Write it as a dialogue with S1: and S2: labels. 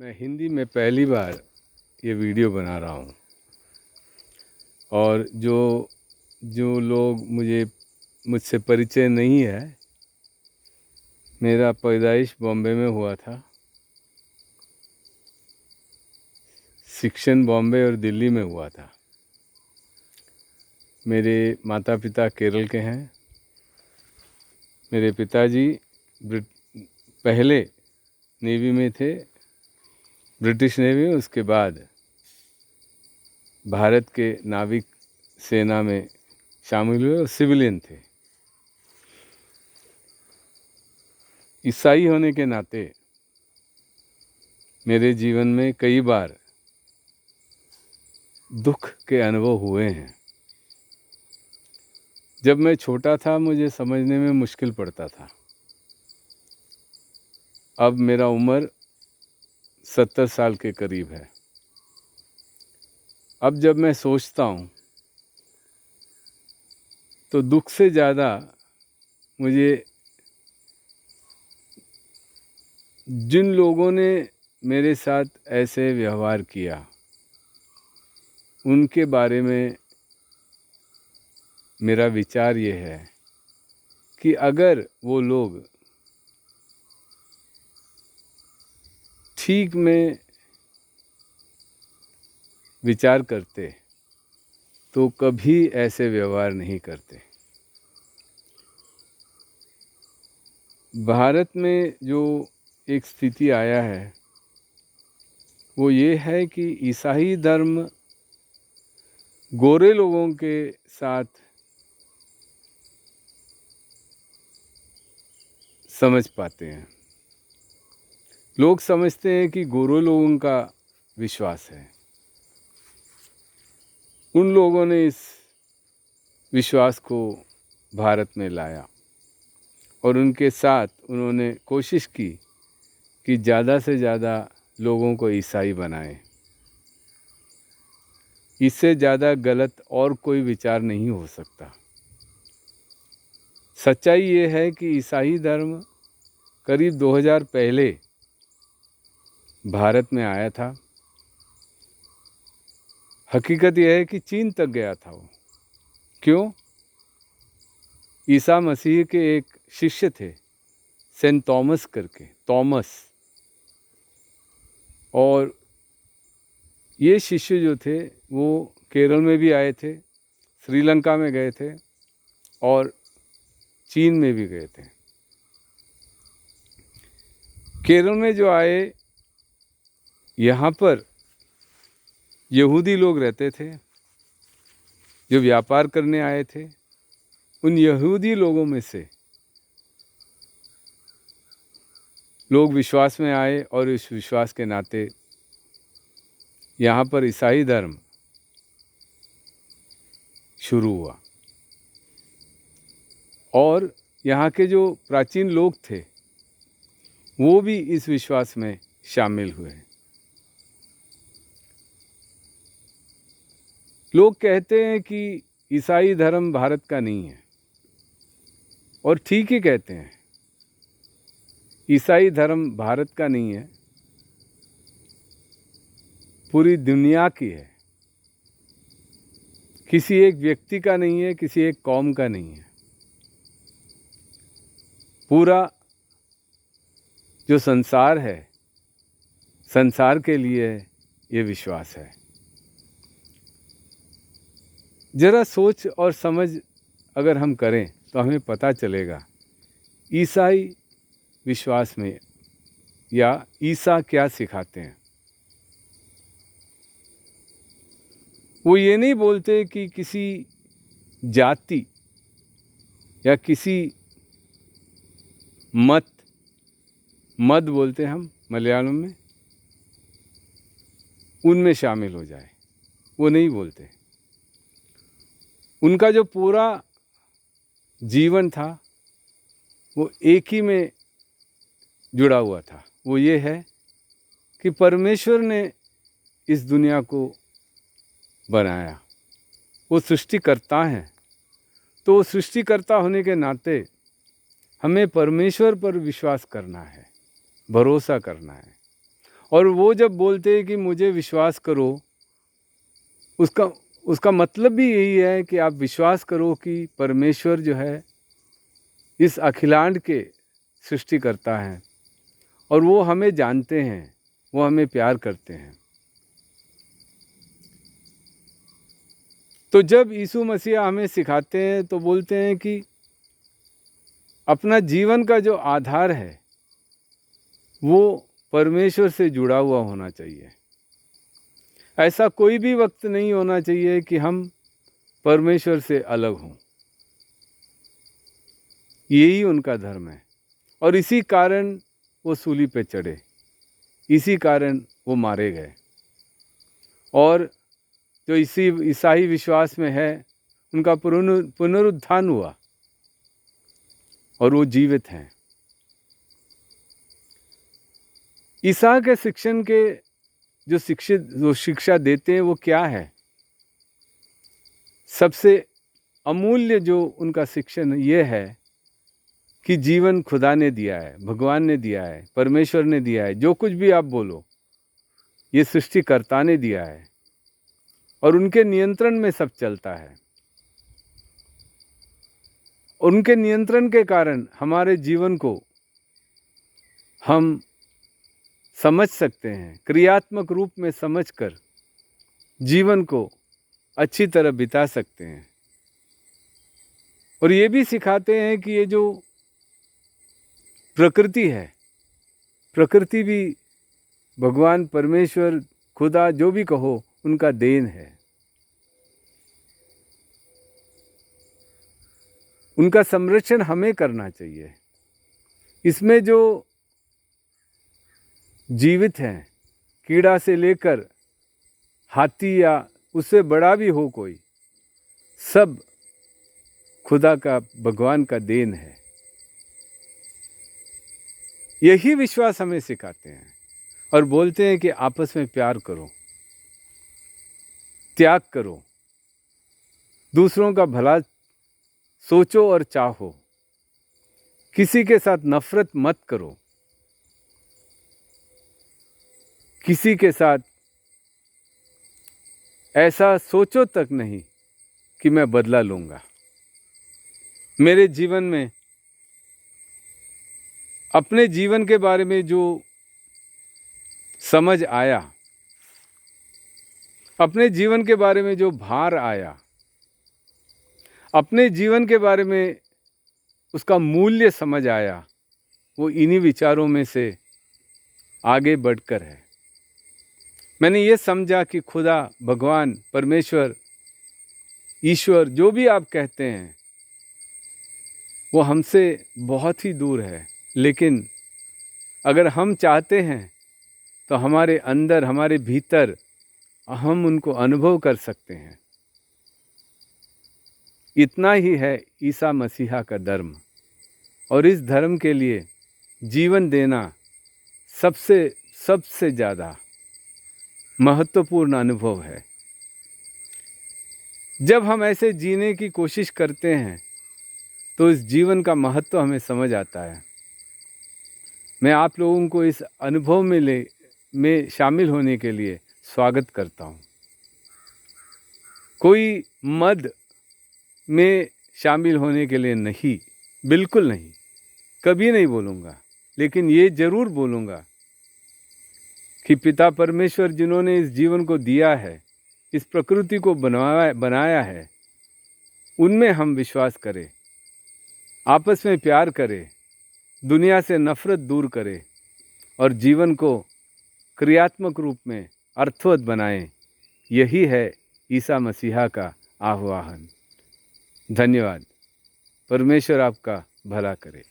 S1: मैं हिंदी में पहली बार ये वीडियो बना रहा हूँ। और जो जो लोग मुझसे परिचय नहीं है, मेरा पैदाइश बॉम्बे में हुआ था। शिक्षण बॉम्बे और दिल्ली में हुआ था। मेरे माता पिता केरल के हैं। मेरे पिताजी पहले नेवी में थे, ब्रिटिश नेवी में। उसके बाद भारत के नाविक सेना में शामिल हुए और सिविलियन थे। ईसाई होने के नाते मेरे जीवन में कई बार दुख के अनुभव हुए हैं। जब मैं छोटा था मुझे समझने में मुश्किल पड़ता था। अब मेरा उम्र 70 साल के करीब है। अब जब मैं सोचता हूँ तो दुख से ज़्यादा मुझे जिन लोगों ने मेरे साथ ऐसे व्यवहार किया उनके बारे में मेरा विचार ये है कि अगर वो लोग ठीक में विचार करते तो कभी ऐसे व्यवहार नहीं करते। भारत में जो एक स्थिति आया है वो ये है कि ईसाई धर्म गोरे लोगों के साथ समझ पाते हैं। लोग समझते हैं कि गोरे लोगों का विश्वास है। उन लोगों ने इस विश्वास को भारत में लाया और उनके साथ उन्होंने कोशिश की कि ज़्यादा से ज़्यादा लोगों को ईसाई बनाएं। इससे ज़्यादा गलत और कोई विचार नहीं हो सकता। सच्चाई ये है कि ईसाई धर्म करीब 2000 पहले भारत में आया था। हकीकत यह है कि चीन तक गया था वो। क्यों? ईसा मसीह के एक शिष्य थे, सेंट थॉमस करके, थॉमस। और ये शिष्य जो थे वो केरल में भी आए थे, श्रीलंका में गए थे और चीन में भी गए थे। केरल में जो आए, यहाँ पर यहूदी लोग रहते थे जो व्यापार करने आए थे। उन यहूदी लोगों में से लोग विश्वास में आए और इस विश्वास के नाते यहाँ पर ईसाई धर्म शुरू हुआ। और यहाँ के जो प्राचीन लोग थे वो भी इस विश्वास में शामिल हुए। लोग कहते हैं कि ईसाई धर्म भारत का नहीं है, और ठीक ही कहते हैं। ईसाई धर्म भारत का नहीं है, पूरी दुनिया की है। किसी एक व्यक्ति का नहीं है, किसी एक कौम का नहीं है। पूरा जो संसार है, संसार के लिए ये विश्वास है। जरा सोच और समझ अगर हम करें तो हमें पता चलेगा ईसाई विश्वास में या ईसा क्या सिखाते हैं। वो ये नहीं बोलते कि किसी जाति या किसी मत बोलते हम मलयालम में, उनमें शामिल हो जाए। वो नहीं बोलते। उनका जो पूरा जीवन था वो एक ही में जुड़ा हुआ था। वो ये है कि परमेश्वर ने इस दुनिया को बनाया। वो सृष्टिकर्ता हैं। तो वो सृष्टिकर्ता होने के नाते हमें परमेश्वर पर विश्वास करना है, भरोसा करना है। और वो जब बोलते हैं कि मुझे विश्वास करो, उसका मतलब भी यही है कि आप विश्वास करो कि परमेश्वर जो है इस अखिलांड के सृष्टि करता है और वो हमें जानते हैं, वो हमें प्यार करते हैं। तो जब यीशु मसीह हमें सिखाते हैं तो बोलते हैं कि अपना जीवन का जो आधार है वो परमेश्वर से जुड़ा हुआ होना चाहिए। ऐसा कोई भी वक्त नहीं होना चाहिए कि हम परमेश्वर से अलग हों। यही उनका धर्म है और इसी कारण वो सूली पे चढ़े, इसी कारण वो मारे गए। और जो इसी ईसाई विश्वास में है उनका पुनरुत्थान हुआ और वो जीवित हैं। ईसा के शिक्षण के जो शिक्षा देते हैं वो क्या है? सबसे अमूल्य जो उनका शिक्षण ये है कि जीवन खुदा ने दिया है, भगवान ने दिया है, परमेश्वर ने दिया है। जो कुछ भी आप बोलो ये सृष्टिकर्ता ने दिया है और उनके नियंत्रण में सब चलता है। उनके नियंत्रण के कारण हमारे जीवन को हम समझ सकते हैं, क्रियात्मक रूप में समझकर जीवन को अच्छी तरह बिता सकते हैं। और ये भी सिखाते हैं कि ये जो प्रकृति है, प्रकृति भी भगवान परमेश्वर खुदा जो भी कहो उनका देन है। उनका संरक्षण हमें करना चाहिए। इसमें जो जीवित हैं, कीड़ा से लेकर हाथी या उससे बड़ा भी हो कोई, सब खुदा का, भगवान का देन है। यही विश्वास हमें सिखाते हैं और बोलते हैं कि आपस में प्यार करो, त्याग करो, दूसरों का भला सोचो और चाहो, किसी के साथ नफरत मत करो, किसी के साथ ऐसा सोचो तक नहीं कि मैं बदला लूंगा। मेरे जीवन में, अपने जीवन के बारे में जो समझ आया, अपने जीवन के बारे में जो भार आया, अपने जीवन के बारे में उसका मूल्य समझ आया, वो इन्हीं विचारों में से आगे बढ़कर है। मैंने ये समझा कि खुदा, भगवान, परमेश्वर, ईश्वर, जो भी आप कहते हैं, वो हमसे बहुत ही दूर है। लेकिन अगर हम चाहते हैं तो हमारे अंदर, हमारे भीतर हम उनको अनुभव कर सकते हैं। इतना ही है ईसा मसीहा का धर्म, और इस धर्म के लिए जीवन देना सबसे ज़्यादा महत्वपूर्ण अनुभव है। जब हम ऐसे जीने की कोशिश करते हैं तो इस जीवन का महत्व हमें समझ आता है। मैं आप लोगों को इस अनुभव में शामिल होने के लिए स्वागत करता हूँ। कोई मद में शामिल होने के लिए नहीं, बिल्कुल नहीं, कभी नहीं बोलूँगा। लेकिन ये ज़रूर बोलूँगा कि पिता परमेश्वर जिन्होंने इस जीवन को दिया है, इस प्रकृति को बनाया है, उनमें हम विश्वास करें, आपस में प्यार करें, दुनिया से नफरत दूर करें और जीवन को क्रियात्मक रूप में अर्थवत बनाएं। यही है ईसा मसीहा का आह्वान। धन्यवाद। परमेश्वर आपका भला करे।